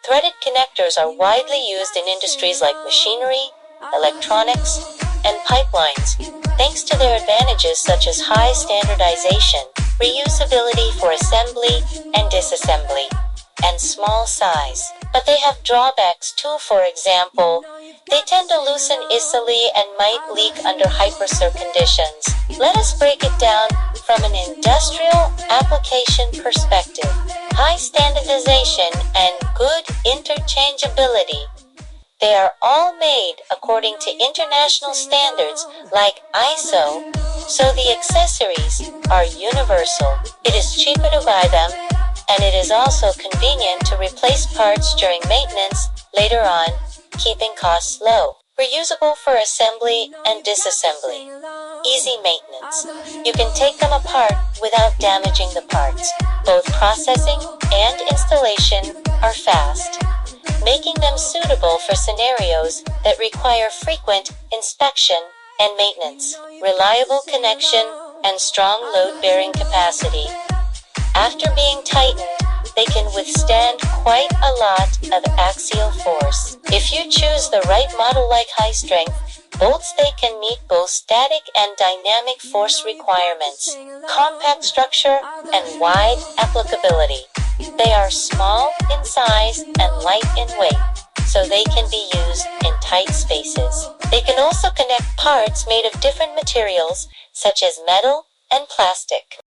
Threaded connectors are widely used in industries like machinery, electronics, and pipelines, thanks to their advantages such as high standardization, reusability for assembly and disassembly, and small size. But they have drawbacks too. For example, they tend to loosen easily and might leak under hypersur conditions. Let us break it down from an industrial application perspective. High standardization and good interchangeability. They are all made according to international standards like ISO, so the accessories are universal. It is cheaper to buy them, and it is also convenient to replace parts during maintenance later on, keeping costs low. Reusable for assembly and disassembly. Easy maintenance. You can take them apart without damaging the parts. Both processing and installation are fast, making them suitable for scenarios that require frequent inspection and maintenance. Reliable connection and strong load-bearing capacity. After being tightened, they can withstand quite a lot of axial force. If you choose the right model like high strength bolts, they can meet both static and dynamic force requirements. Compact structure and wide applicability. They are small in size and light in weight, so they can be used in tight spaces. They can also connect parts made of different materials, such as metal and plastic.